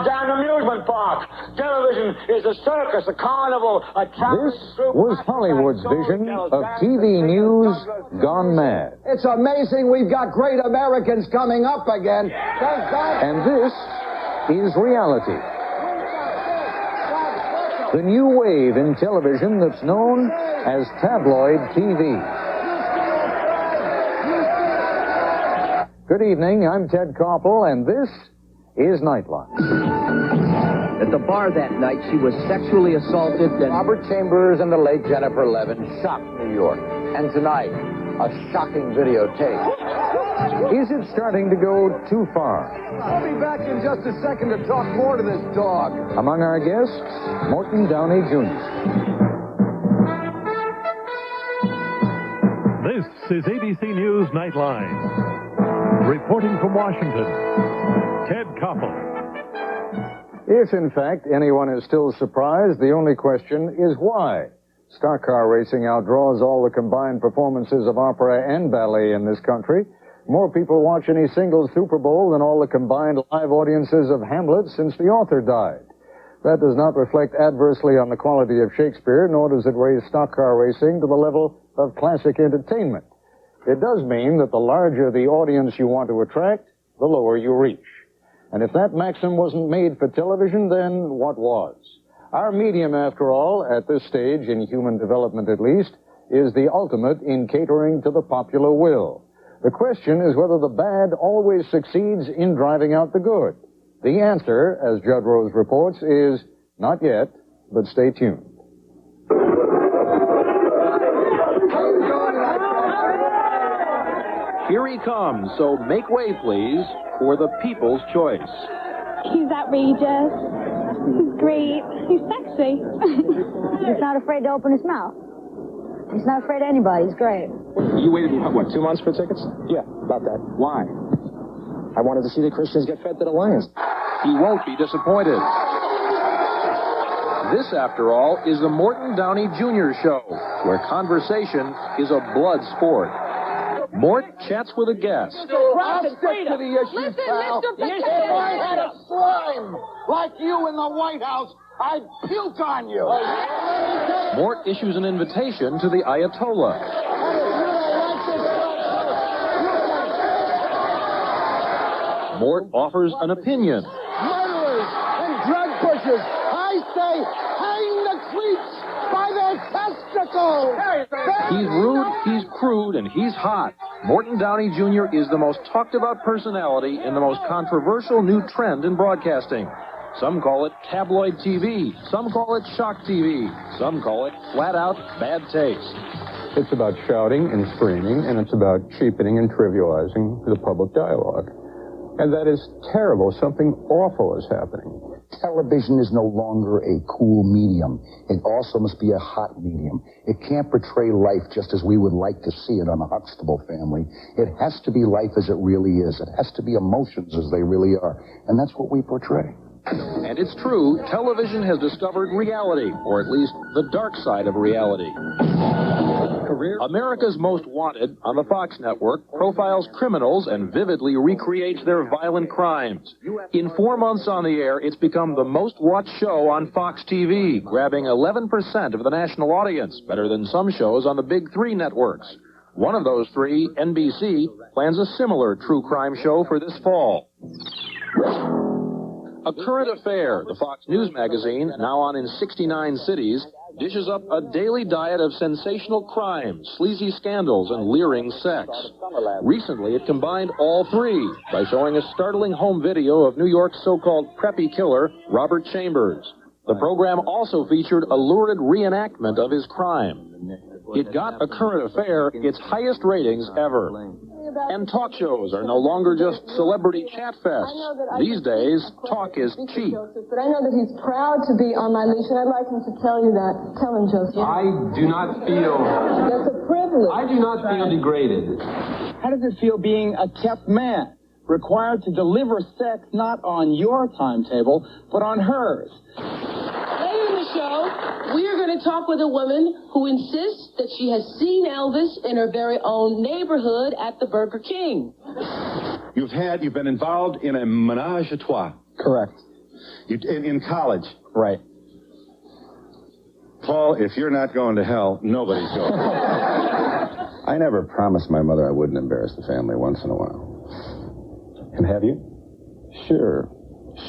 goddamn amusement park. Television is a circus, a carnival, a traveling troupe. This was Hollywood's vision of TV news gone mad. It's amazing we've got great Americans coming up again. Thank God. And this is reality. The new wave in television that's known as tabloid TV. Good evening, I'm Ted Koppel, and this is Nightline. At the bar that night, she was sexually assaulted and... Robert Chambers and the late Jennifer Levin shocked New York. And tonight, a shocking videotape. Is it starting to go too far? I'll be back in just a second to talk more to this dog. Among our guests, Morton Downey Jr. This is ABC News Nightline. Reporting from Washington, Ted Koppel. If, in fact, anyone is still surprised, the only question is why. Stock car racing outdraws all the combined performances of opera and ballet in this country. More people watch any single Super Bowl than all the combined live audiences of Hamlet since the author died. That does not reflect adversely on the quality of Shakespeare, nor does it raise stock car racing to the level of classic entertainment. It does mean that the larger the audience you want to attract, the lower you reach. And if that maxim wasn't made for television, then what was? Our medium, after all, at this stage, in human development at least, is the ultimate in catering to the popular will. The question is whether the bad always succeeds in driving out the good. The answer, as Judd Rose reports, is not yet, but stay tuned. Here he comes, so make way, please, for the People's Choice. He's outrageous. He's great. He's sexy. He's not afraid to open his mouth. He's not afraid of anybody. He's great. You waited, what, 2 months for tickets? Yeah, about that. Why? I wanted to see the Christians get fed to the lions. He won't be disappointed. This, after all, is the Morton Downey Jr. Show, where conversation is a blood sport. Mort chats with a guest. I'll stick to the issues, pal. If I had a slime like you in the White House, I'd puke on you. Mort issues an invitation to the Ayatollah. Mort offers an opinion. Murderers and drug pushers, I say, hang the creeps by their testicles. He's rude, he's crude, and he's hot. Morton Downey Jr. is the most talked-about personality in the most controversial new trend in broadcasting. Some call it tabloid TV. Some call it shock TV. Some call it flat-out bad taste. It's about shouting and screaming, and it's about cheapening and trivializing the public dialogue. And that is terrible. Something awful is happening. Television is no longer a cool medium. It also must be a hot medium. It can't portray life just as we would like to see it on the Huxtable Family. It has to be life as it really is. It has to be emotions as they really are. And that's what we portray. And it's true, television has discovered reality, or at least the dark side of reality. America's Most Wanted on the Fox network profiles criminals and vividly recreates their violent crimes. In 4 months on the air, it's become the most watched show on Fox TV, grabbing 11% of the national audience, better than some shows on the big 3 networks. One of those 3, NBC, plans a similar true crime show for this fall. A Current Affair, the Fox News magazine, now on in 69 cities, dishes up a daily diet of sensational crimes, sleazy scandals, and leering sex. Recently, it combined all 3 by showing a startling home video of New York's so-called preppy killer, Robert Chambers. The program also featured a lurid reenactment of his crime. It got A Current Affair its highest ratings ever. And talk shows are no longer just celebrity chat fests. These days, talk is cheap. But I know that he's proud to be on my leash, and I'd like him to tell you that. Tell him, Joseph. I do not feel... That's a privilege. I do not feel degraded. How does it feel being a kept man, required to deliver sex not on your timetable, but on hers? Later in the show, we are going to talk with a woman who insists that she has seen Elvis in her very own neighborhood at the Burger King. You've been involved in a menage a trois. Correct. In college. Right. Paul, if you're not going to hell, nobody's going. I never promised my mother I wouldn't embarrass the family once in a while. And have you? Sure.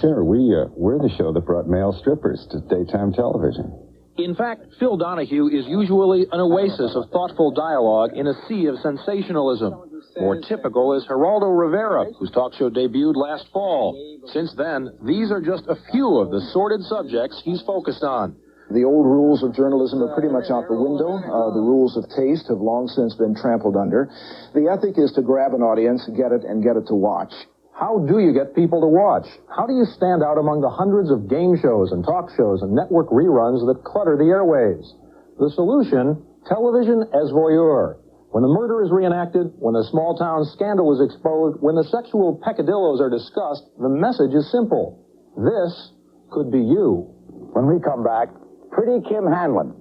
We're the show that brought male strippers to daytime television. In fact, Phil Donahue is usually an oasis of thoughtful dialogue in a sea of sensationalism. More typical is Geraldo Rivera, whose talk show debuted last fall. Since then, these are just a few of the sordid subjects he's focused on. The old rules of journalism are pretty much out the window. The rules of taste have long since been trampled under. The ethic is to grab an audience, get it to watch. How do you get people to watch? How do you stand out among the hundreds of game shows and talk shows and network reruns that clutter the airwaves? The solution, television as voyeur. When the murder is reenacted, when the small-town scandal is exposed, when the sexual peccadillos are discussed, the message is simple. This could be you. When we come back, Pretty Kim Hanlon,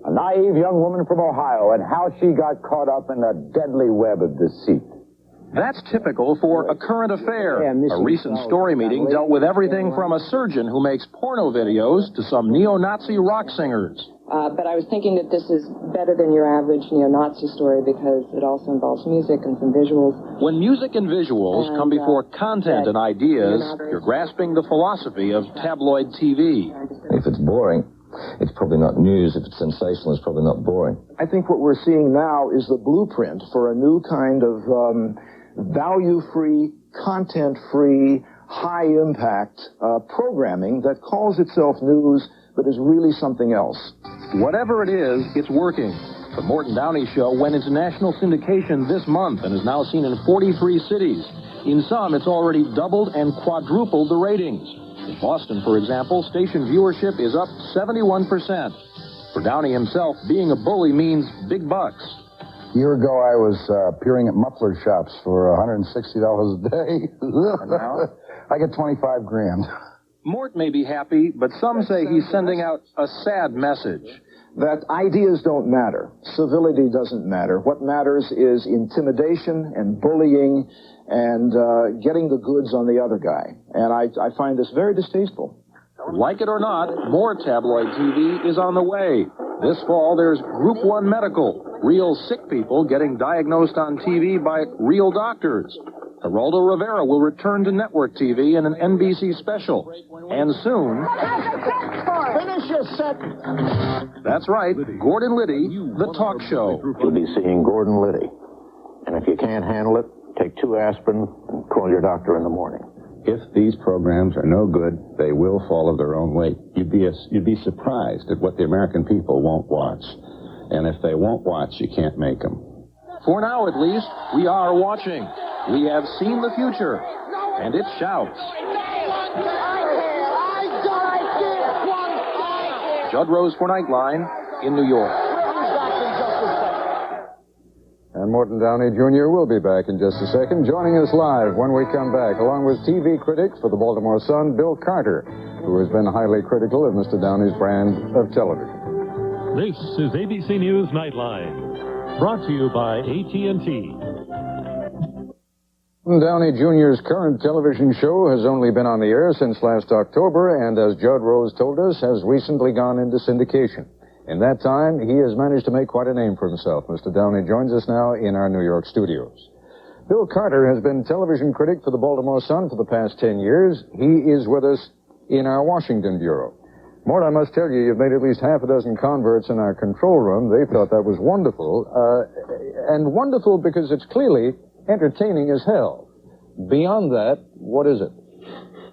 a naive young woman from Ohio, and how she got caught up in the deadly web of deceit. That's typical for A Current Affair. A recent story meeting dealt with everything from a surgeon who makes porno videos to some neo-Nazi rock singers. But I was thinking that this is better than your average neo-Nazi story because it also involves music and some visuals. When music and visuals come before content and ideas, you're grasping the philosophy of tabloid TV. If it's boring, it's probably not news. If it's sensational, it's probably not boring. I think what we're seeing now is the blueprint for a new kind of value-free, content-free, high-impact programming that calls itself news but is really something else. Whatever it is, it's working. The Morton Downey Show went into national syndication this month and is now seen in 43 cities. In some, it's already doubled and quadrupled the ratings. In Boston, for example, station viewership is up 71%. For Downey himself, being a bully means big bucks. A year ago, I was appearing at muffler shops for $160 a day. I get 25 grand. Mort may be happy, but some say he's sending out a sad message. That ideas don't matter. Civility doesn't matter. What matters is intimidation and bullying and getting the goods on the other guy. And I find this very distasteful. Like it or not, more tabloid TV is on the way. This fall, there's Group 1 Medical, real sick people getting diagnosed on TV by real doctors. Geraldo Rivera will return to network TV in an NBC special. And soon... Finish your sentence. That's right, Gordon Liddy, the talk show. You'll be seeing Gordon Liddy. And if you can't handle it, take 2 aspirin and call your doctor in the morning. If these programs are no good, they will fall of their own weight. You'd be surprised at what the American people won't watch. And if they won't watch, you can't make them. For now, at least, we are watching. We have seen the future, and it shouts. Judd Rose for Nightline in New York. And Morton Downey Jr. will be back in just a second, joining us live when we come back, along with TV critic for the Baltimore Sun, Bill Carter, who has been highly critical of Mr. Downey's brand of television. This is ABC News Nightline, brought to you by AT&T. Downey Jr.'s current television show has only been on the air since last October, and as Judd Rose told us, has recently gone into syndication. In that time, he has managed to make quite a name for himself. Mr. Downey joins us now in our New York studios. Bill Carter has been television critic for the Baltimore Sun for the past 10 years. He is with us in our Washington bureau. Mort, I must tell you, you've made at least half a dozen converts in our control room. They thought that was wonderful. And wonderful because it's clearly entertaining as hell. Beyond that, what is it?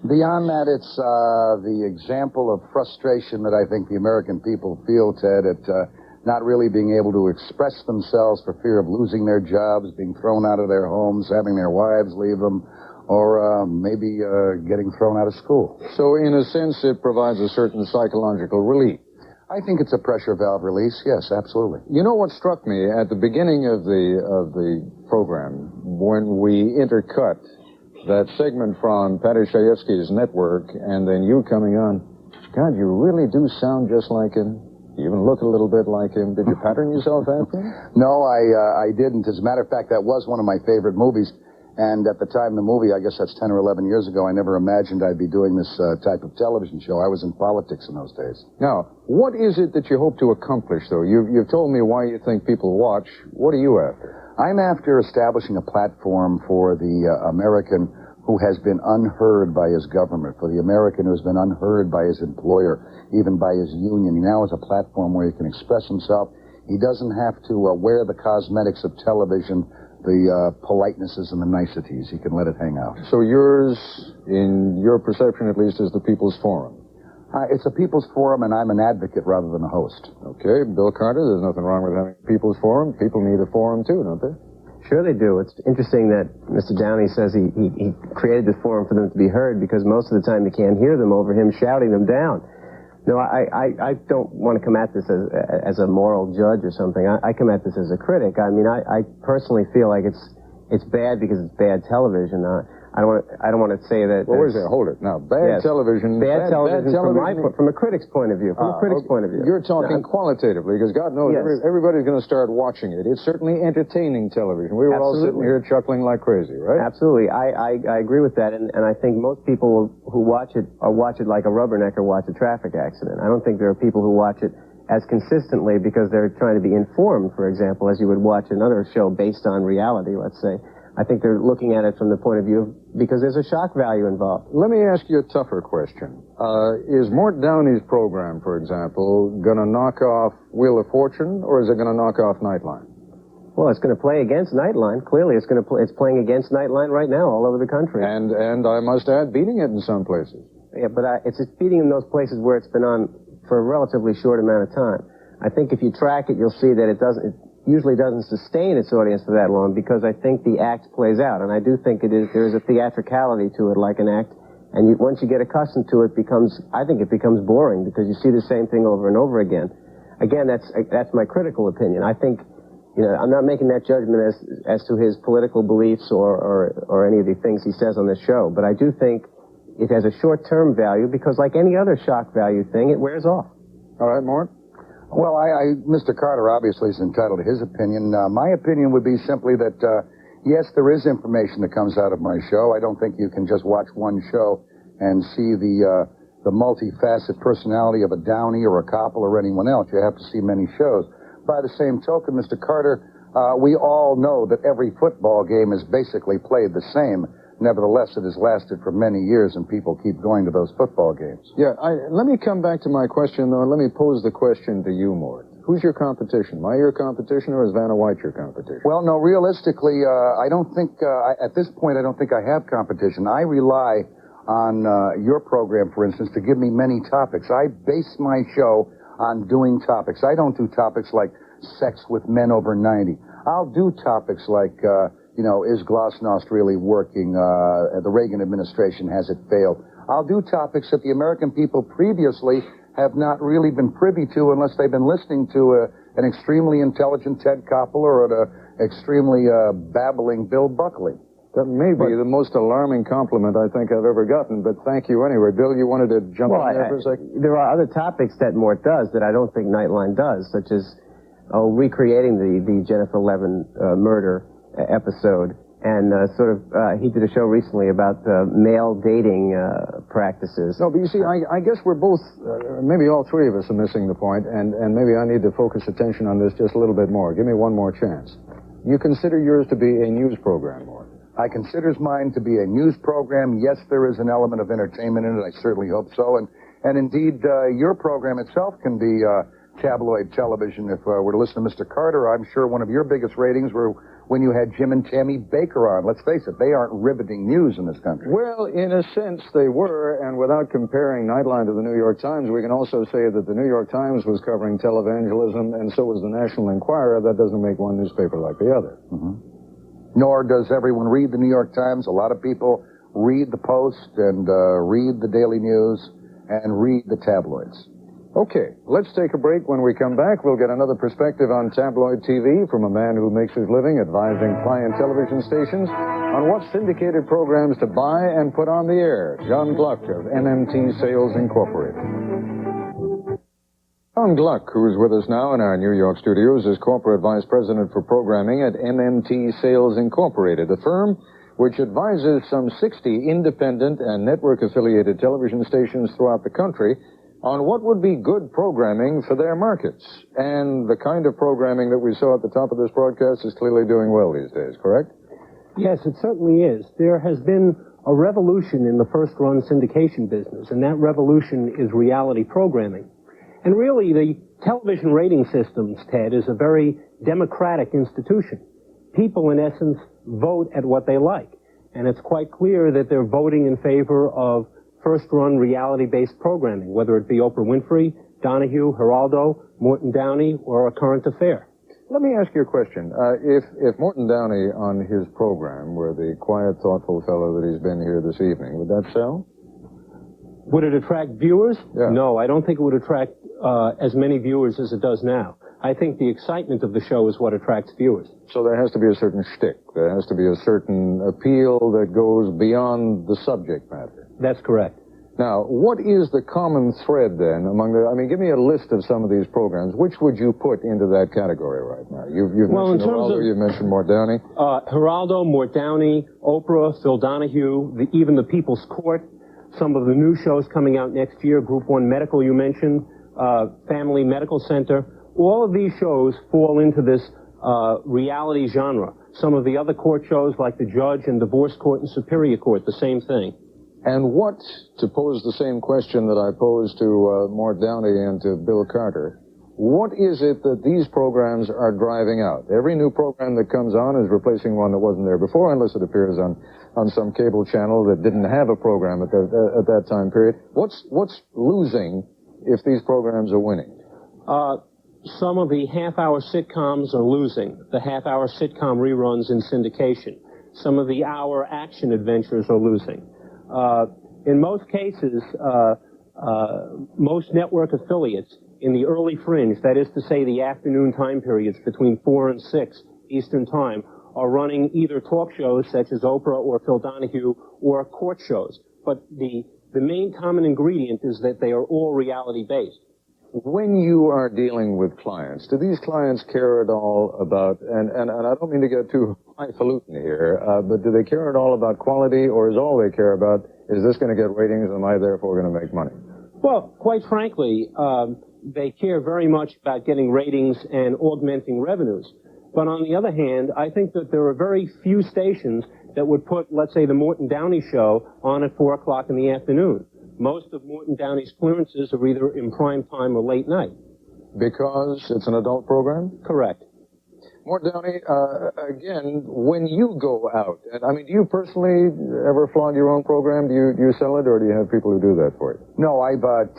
Beyond that, it's the example of frustration that I think the American people feel, Ted, at not really being able to express themselves for fear of losing their jobs, being thrown out of their homes, having their wives leave them, or maybe getting thrown out of school. So, in a sense, it provides a certain psychological relief. I think it's a pressure valve release, yes, absolutely. You know what struck me at the beginning of the program, when we intercut that segment from Patty Chayefsky's network, and then you coming on, God, you really do sound just like him. You even look a little bit like him. Did you pattern yourself after him? No, I didn't. As a matter of fact, that was one of my favorite movies. And at the time of the movie, I guess that's 10 or 11 years ago, I never imagined I'd be doing this type of television show. I was in politics in those days. Now, what is it that you hope to accomplish, though? You've told me why you think people watch. What are you after? I'm after establishing a platform for the American who has been unheard by his government, for the American who has been unheard by his employer, even by his union. He now has a platform where he can express himself. He doesn't have to wear the cosmetics of television, the politenesses and the niceties. He can let it hang out. So yours, in your perception at least, is the People's Forum? It's a People's Forum, and I'm an advocate rather than a host. Okay, Bill Carter, there's nothing wrong with having a People's Forum. People need a forum, too, don't they? Sure they do. It's interesting that Mr. Downey says he created this forum for them to be heard because most of the time you can't hear them over him shouting them down. No, I don't want to come at this as a moral judge or something. I come at this as a critic. I mean, I personally feel like it's bad because it's bad television. I don't want to say that. Well, where's that? Hold it. Now, bad television. Bad television from a critic's point of view. From a critic's point of view. You're talking qualitatively, because God knows everybody's going to start watching it. It's certainly entertaining television. We were all sitting here chuckling like crazy, right? Absolutely. I agree with that, and I think most people who watch it like a rubbernecker watch a traffic accident. I don't think there are people who watch it as consistently because they're trying to be informed, for example, as you would watch another show based on reality, let's say. I think they're looking at it from the point of view because there's a shock value involved. Let me ask you a tougher question. Is Morton Downey's program, for example, going to knock off Wheel of Fortune, or is it going to knock off Nightline? Well, it's going to play against Nightline. Clearly, it's playing against Nightline right now all over the country. And I must add, beating it in some places. Yeah, but it's beating in those places where it's been on for a relatively short amount of time. I think if you track it, you'll see that it usually doesn't sustain its audience for that long because I think the act plays out. And I do think there is a theatricality to it, like an act. And once you get accustomed to it, I think it becomes boring because you see the same thing over and over again. Again, that's my critical opinion. I think, I'm not making that judgment as to his political beliefs or any of the things he says on this show. But I do think it has a short-term value because like any other shock value thing, it wears off. All right, Mort? Well, Mr. Carter obviously is entitled to his opinion. My opinion would be simply that, yes, there is information that comes out of my show. I don't think you can just watch one show and see the multifaceted personality of a Downey or a Koppel or anyone else. You have to see many shows. By the same token, Mr. Carter, we all know that every football game is basically played the same. Nevertheless, it has lasted for many years, and people keep going to those football games. Yeah, let me come back to my question, though, and let me pose the question to you, Mort. Who's your competition? Am I your competition, or is Vanna White your competition? Well, no, realistically, I don't think, at this point, I don't think I have competition. I rely on your program, for instance, to give me many topics. I base my show on doing topics. I don't do topics like sex with men over 90. I'll do topics like... is glasnost really working? The Reagan administration, has it failed? I'll do topics that the American people previously have not really been privy to unless they've been listening to an extremely intelligent Ted Koppel or an extremely babbling Bill Buckley. That may be the most alarming compliment I think I've ever gotten, but thank you anyway. Bill, you wanted to jump in there for a second? There are other topics that Mort does that I don't think Nightline does, such as recreating the Jennifer Levin murder episode, and he did a show recently about male dating practices. No, but you see, I guess we're both, maybe all three of us are missing the point, and maybe I need to focus attention on this just a little bit more. Give me one more chance. You consider yours to be a news program, Morton? I consider mine to be a news program. Yes, there is an element of entertainment in it. I certainly hope so. And indeed, your program itself can be tabloid television. If we're to listen to Mr. Carter, I'm sure one of your biggest ratings were when you had Jim and Tammy Baker on. Let's face it, they aren't riveting news in this country. Well, in a sense, they were, and without comparing Nightline to the New York Times, we can also say that the New York Times was covering televangelism, and so was the National Enquirer. That doesn't make one newspaper like the other. Mm-hmm. Nor does everyone read the New York Times. A lot of people read the Post and read the Daily News and read the tabloids. Okay, let's take a break. When we come back, we'll get another perspective on tabloid TV from a man who makes his living advising client television stations on what syndicated programs to buy and put on the air. John Gluck of MMT Sales Incorporated. John Gluck, who is with us now in our New York studios, is Corporate Vice President for Programming at MMT Sales Incorporated, a firm which advises some 60 independent and network-affiliated television stations throughout the country on what would be good programming for their markets. And the kind of programming that we saw at the top of this broadcast is clearly doing well these days, correct? Yes, it certainly is. There has been a revolution in the first-run syndication business, and that revolution is reality programming. And really, the television rating systems, Ted, is a very democratic institution. People, in essence, vote at what they like. And it's quite clear that they're voting in favor of first-run reality-based programming, whether it be Oprah Winfrey, Donahue, Geraldo, Morton Downey, or A Current Affair. Let me ask you a question. If Morton Downey on his program were the quiet, thoughtful fellow that he's been here this evening, would that sell? Would it attract viewers? Yeah. No, I don't think it would attract as many viewers as it does now. I think the excitement of the show is what attracts viewers. So there has to be a certain shtick. There has to be a certain appeal that goes beyond the subject matter. That's correct. Now, what is the common thread then among the... I mean, give me a list of some of these programs. Which would you put into that category right now? You've mentioned Geraldo, you've mentioned Mort Downey. Geraldo, Mort Downey, Oprah, Phil Donahue, even the People's Court, some of the new shows coming out next year, Group 1 Medical you mentioned, Family Medical Center. All of these shows fall into this reality genre. Some of the other court shows like The Judge and Divorce Court and Superior Court, the same thing. And what, to pose the same question that I posed to Mort Downey and to Bill Carter, what is it that these programs are driving out? Every new program that comes on is replacing one that wasn't there before, unless it appears on some cable channel that didn't have a program at that time period. What's losing if these programs are winning? Some of the half-hour sitcoms are losing. The half-hour sitcom reruns in syndication. Some of the hour action adventures are losing. In most cases, most network affiliates in the early fringe, that is to say the afternoon time periods between 4 and 6 Eastern Time, are running either talk shows such as Oprah or Phil Donahue or court shows. But the main common ingredient is that they are all reality-based. When you are dealing with clients, do these clients care at all about, and I don't mean to get too highfalutin here, but do they care at all about quality, or is all they care about, is this going to get ratings, and am I therefore going to make money? Well, quite frankly, they care very much about getting ratings and augmenting revenues. But on the other hand, I think that there are very few stations that would put, let's say, the Morton Downey show on at 4 o'clock in the afternoon. Most of Morton Downey's clearances are either in prime time or late night. Because it's an adult program? Correct. Mort Downey, again, when you go out, and I mean, do you personally ever flog your own program? Do you sell it, or do you have people who do that for you? No,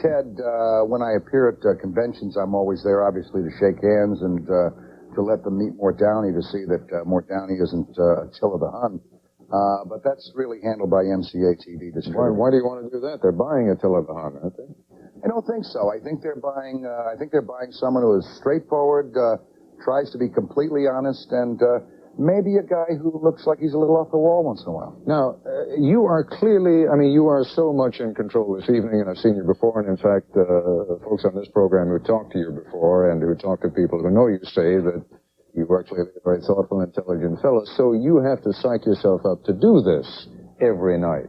Ted, when I appear at conventions, I'm always there, obviously, to shake hands and to let them meet Mort Downey, to see that Mort Downey isn't Attila the Hun. But that's really handled by MCA TV Distributing. Why do you want to do that? They're buying Attila the Hun, aren't they? I don't think so. I think they're buying someone who is straightforward, tries to be completely honest, and maybe a guy who looks like he's a little off the wall once in a while. Now, you are clearly, I mean, you are so much in control this evening, and I've seen you before, and in fact, folks on this program who talked to you before and who talked to people who know you say that you are clearly a very thoughtful, intelligent fellow, so you have to psych yourself up to do this every night.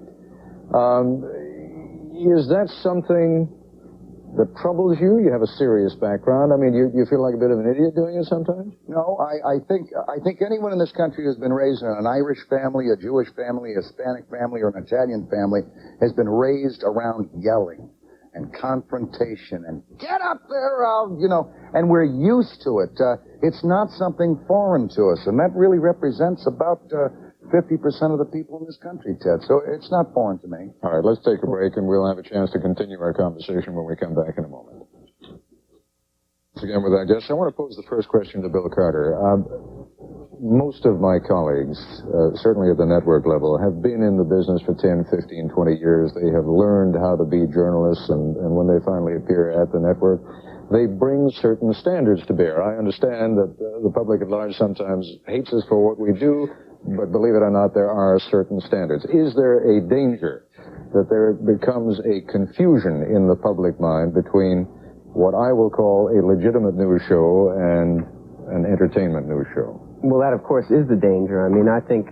Is that something that troubles you? You have a serious background. I mean, you feel like a bit of an idiot doing it sometimes? No, I think anyone in this country who's been raised in an Irish family, a Jewish family, a Hispanic family, or an Italian family has been raised around yelling and confrontation and get up there, and we're used to it. It's not something foreign to us, and that really represents about 50% of the people in this country, Ted. So it's not foreign to me. All right, let's take a break, and we'll have a chance to continue our conversation when we come back in a moment. Once again with our guests, I want to pose the first question to Bill Carter. Most of my colleagues, certainly at the network level, have been in the business for 10, 15, 20 years. They have learned how to be journalists, and when they finally appear at the network, they bring certain standards to bear. I understand that the public at large sometimes hates us for what we do, but believe it or not, there are certain standards. Is there a danger that there becomes a confusion in the public mind between what I will call a legitimate news show and an entertainment news show? Well, that, of course, is the danger. I mean, I think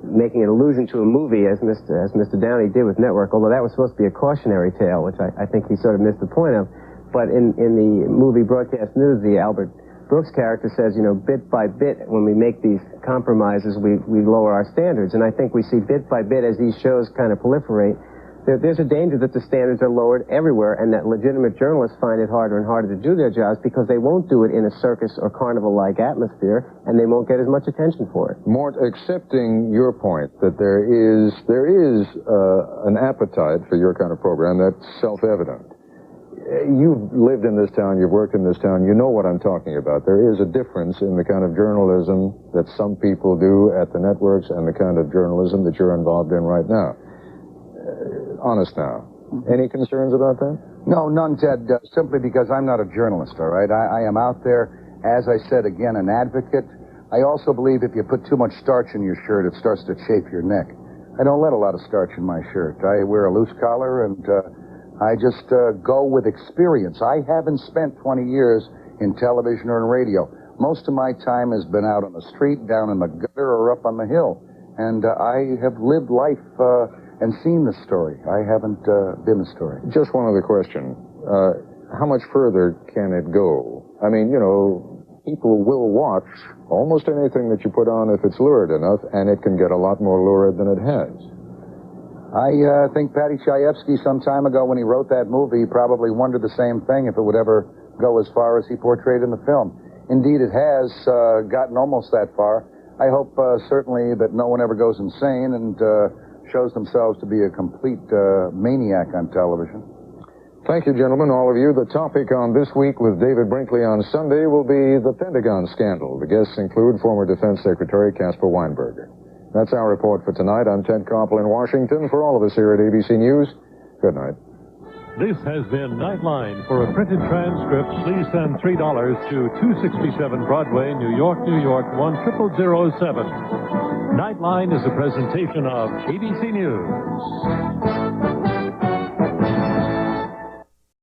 making an allusion to a movie, as Mr. Downey did with Network, although that was supposed to be a cautionary tale, which I think he sort of missed the point of. But in the movie Broadcast News, the Albert Brooks character says, you know, bit by bit, when we make these compromises, we lower our standards. And I think we see bit by bit as these shows kind of proliferate, there's a danger that the standards are lowered everywhere and that legitimate journalists find it harder and harder to do their jobs because they won't do it in a circus or carnival-like atmosphere and they won't get as much attention for it. Mort, accepting your point that there is an appetite for your kind of program, that's self-evident. You've lived in this town, you've worked in this town, you know what I'm talking about. There is a difference in the kind of journalism that some people do at the networks and the kind of journalism that you're involved in right now. Honest now. Any concerns about that? No, none, Ted, simply because I'm not a journalist, all right? I am out there, as I said, again, an advocate. I also believe if you put too much starch in your shirt, it starts to chafe your neck. I don't let a lot of starch in my shirt. I wear a loose collar, and I just go with experience. I haven't spent 20 years in television or in radio. Most of my time has been out on the street, down in the gutter, or up on the hill. And I have lived life and seen the story. I haven't been the story. Just one other question. How much further can it go? I mean, you know, people will watch almost anything that you put on if it's lurid enough, and it can get a lot more lurid than it has. I think Patty Chayefsky some time ago when he wrote that movie probably wondered the same thing if it would ever go as far as he portrayed in the film. Indeed, it has gotten almost that far. I hope certainly that no one ever goes insane and shows themselves to be a complete maniac on television. Thank you, gentlemen, all of you. The topic on This Week with David Brinkley on Sunday will be the Pentagon scandal. The guests include former Defense Secretary Caspar Weinberger. That's our report for tonight. I'm Ted Koppel in Washington. For all of us here at ABC News, good night. This has been Nightline. For a printed transcript, please send $3 to 267 Broadway, New York, 10007. Nightline is a presentation of ABC News.